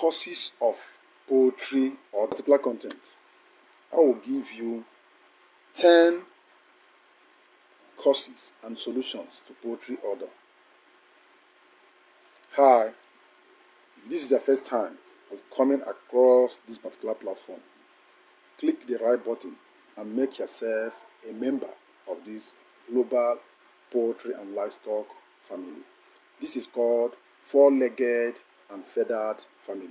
causes of poultry or particular content. I will give you 10 causes and solutions to poultry odor. Hi, if this is your first time of coming across this particular platform, click the right button and make yourself a member of this global poultry and livestock family. This is called four-legged and feathered family.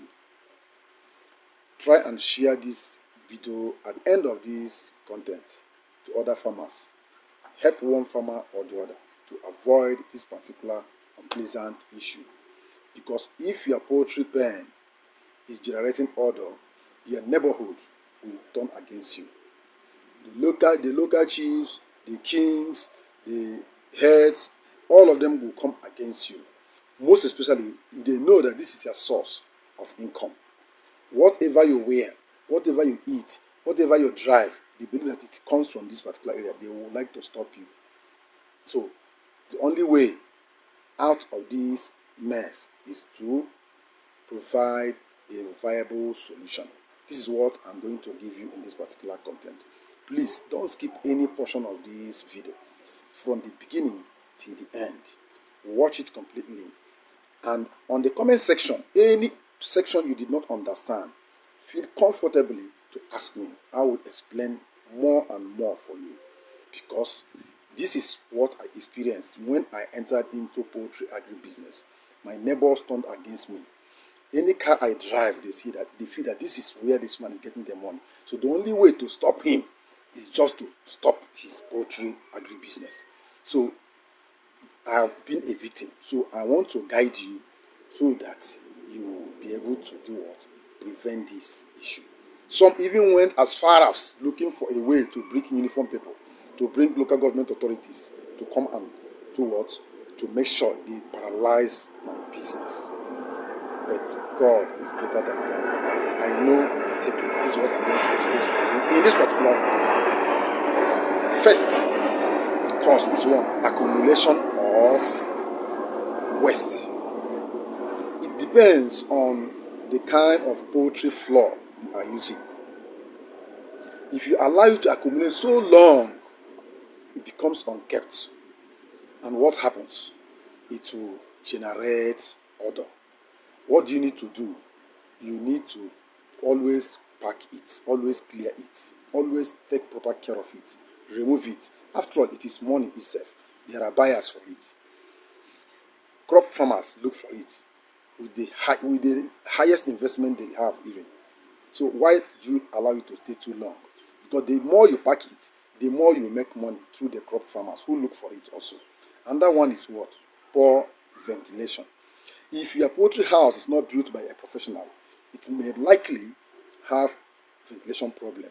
Try and share this video at the end of this content to other farmers. Help one farmer or the other to avoid this particular unpleasant issue. Because if your poultry pen is generating odor, your neighborhood will turn against you. The local chiefs, the kings, the heads, all of them will come against you. Most especially if they know that this is your source of income. Whatever you wear, whatever you eat, whatever you drive, they believe that it comes from this particular area. They would like to stop you. So the only way out of this mess is to provide a viable solution. This is what I'm going to give you in this particular content. Please don't skip any portion of this video from the beginning till the end. Watch it completely. And on the comment section, any section you did not understand, feel comfortably to ask me. I will explain more and more for you, because this is what I experienced when I entered into poultry agribusiness. My neighbors turned against me. Any car I drive, they feel that this is where this man is getting their money. So the only way to stop him is just to stop his poultry agribusiness. So I have been a victim. So I want to guide you so that you will be able to do what? Prevent this issue. Some even went as far as looking for a way to bring uniform people, to bring local government authorities to come and do what? To make sure they paralyze my business. But God is greater than them. I know the secret. This is what I'm going to expose for you in this particular video. First cause is one, accumulation of waste. It depends on the kind of poultry floor you are using. If you allow it to accumulate so long, it becomes unkept. And what happens? It will generate odor. What do you need to do? You need to always pack it, always clear it, always take proper care of it, remove it. After all, it is money itself. There are buyers for it. Crop farmers look for it with the highest investment they have even. So why do you allow it to stay too long? Because the more you pack it, the more you make money through the crop farmers who look for it also. And that one is what? Poor ventilation. If your poultry house is not built by a professional, it may likely have ventilation problem.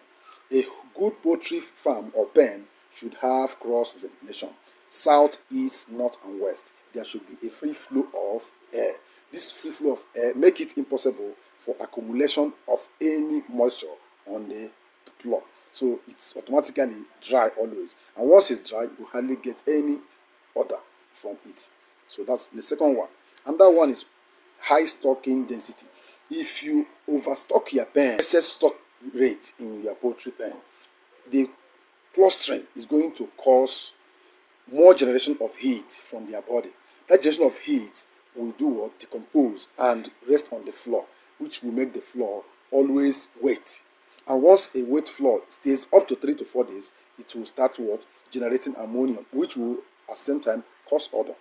A good poultry farm or pen should have cross ventilation. South, east, north, and west. There should be a free flow of air. This free flow of air make it impossible for accumulation of any moisture on the floor. So it's automatically dry always. And once it's dry, you hardly get any odor from it. So that's the second one. Another one is high stocking density. If you overstock your pen, excess stock rate in your poultry pen, the clustering is going to cause more generation of heat from their body. That generation of heat will do what? Decompose and rest on the floor, which will make the floor always wet. And once a wet floor stays up to 3 to 4 days, it will start what? Generating ammonia, which will at the same time cause odor.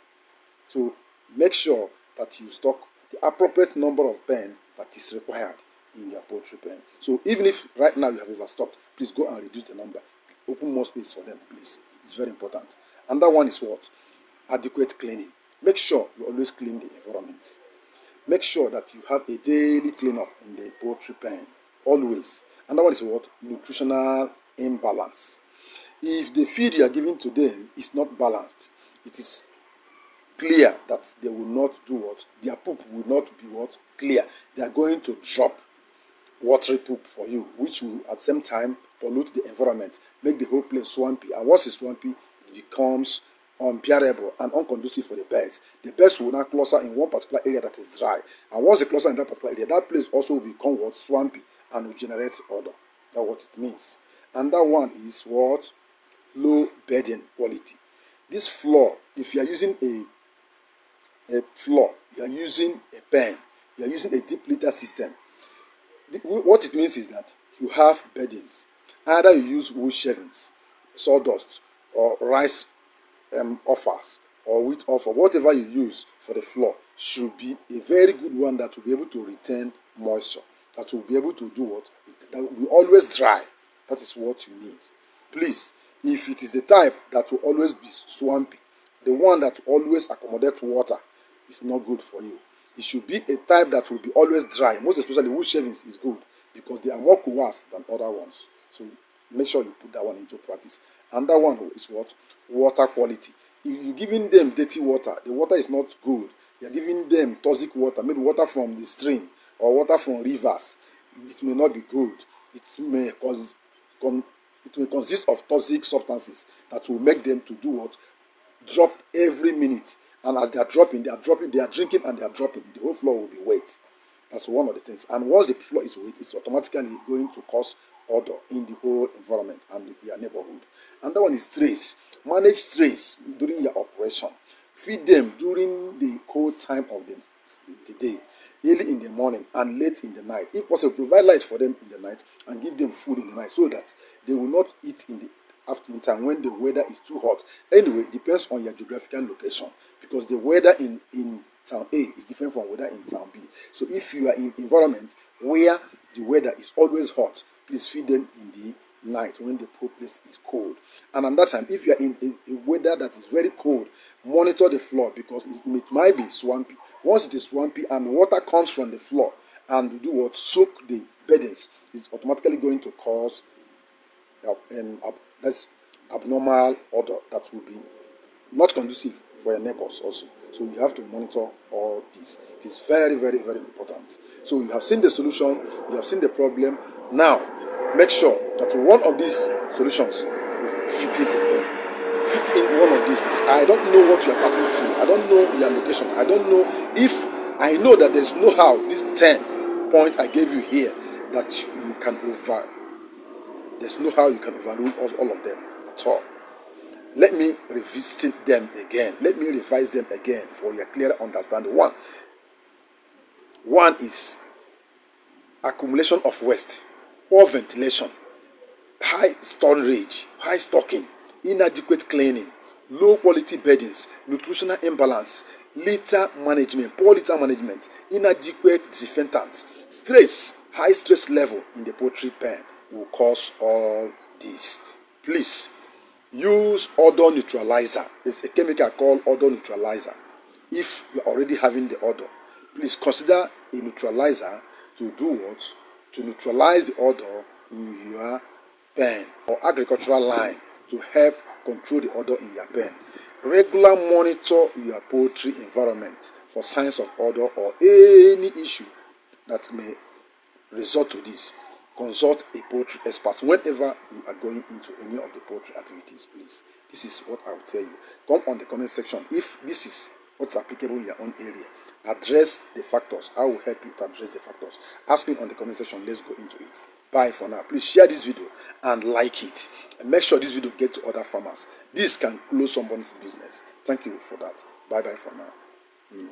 So make sure that you stock the appropriate number of pen that is required in your poultry pen. So even if right now you have overstocked, please go and reduce the number. Open more space for them, please. It's very important. And that one is what? Adequate cleaning. Make sure you always clean the environment. Make sure that you have a daily cleanup in the poultry pen. Always. And that one is what? Nutritional imbalance. If the feed you are giving to them is not balanced, it is clear that they will not do what? Their poop will not be what? Clear. They are going to drop watery poop for you, which will at the same time pollute the environment, make the whole place swampy. And once it's swampy, it becomes unbearable and unconducive for the birds. The birds will now cluster in one particular area that is dry. And once they cluster in that particular area, that place also will become what? Swampy and will generate odor. That's what it means. And that one is what? Low bedding quality. This floor, if you are using a floor, you are using a pen, you are using a deep litter system, what it means is that you have beddings. Either you use wood shavings, sawdust, or rice offers, or wheat offer, whatever you use for the floor should be a very good one that will be able to retain moisture, that will be able to do what? That will be always dry. That is what you need. Please, if it is the type that will always be swampy, the one that will always accommodate water, is not good for you. It should be a type that will be always dry. Most especially wood shavings is good because they are more coarse than other ones. So make sure you put that one into practice. And that one is what? Water quality. If you're giving them dirty water, the water is not good. You're giving them toxic water, maybe water from the stream or water from rivers. It may not be good. It may consist of toxic substances that will make them to do what? Drop every minute. And as they are dropping, they are drinking and they are dropping. The whole floor will be wet. That's one of the things. And once the floor is wet, it's automatically going to cause odor in the whole environment and your neighborhood. And that one is strays. Manage strays during your operation. Feed them during the cold time of the day, early in the morning and late in the night. If possible, provide light for them in the night and give them food in the night so that they will not eat in the afternoon time when the weather is too hot. Anyway, it depends on your geographical location because the weather in town A is different from weather in town B. So if you are in environment where the weather is always hot, please feed them in the night when the whole place is cold. And at that time, if you are in a weather that is very cold, monitor the floor because it might be swampy. Once it is swampy and water comes from the floor and do what? Soak the beddings, it's automatically going to cause that's abnormal odor that will be not conducive for your neighbors also. So you have to monitor all this. It is very, very, very important. So you have seen the solution, you have seen the problem. Now, make sure that one of these solutions will fit in one of these because I don't know what you are passing through. I don't know your location. I don't know if I know that there is no how this 10 points I gave you here that you can there's no how you can overrule all of them at all. Let me revisit them again. Let me revise them again for your clear understanding. One is accumulation of waste, poor ventilation, high storage, high stocking, inadequate cleaning, low quality beddings, nutritional imbalance, litter management, poor litter management, inadequate disinfectants, stress, high stress level in the poultry pen will cause all this. Please use odor neutralizer. It's a chemical called odor neutralizer. If you're already having the odor, please consider a neutralizer to do what? To neutralize the odor in your pen or agricultural line to help control the odor in your pen. Regular monitor your poultry environment for signs of odor or any issue that may result to this. Consult a poultry expert whenever you are going into any of the poultry activities, please. This is what I will tell you. Come on the comment section if this is what's applicable in your own area. Address the factors. I will help you to address the factors. Ask me on the comment section. Let's go into it. Bye for now. Please share this video and like it. And make sure this video gets to other farmers. This can close someone's business. Thank you for that. Bye for now.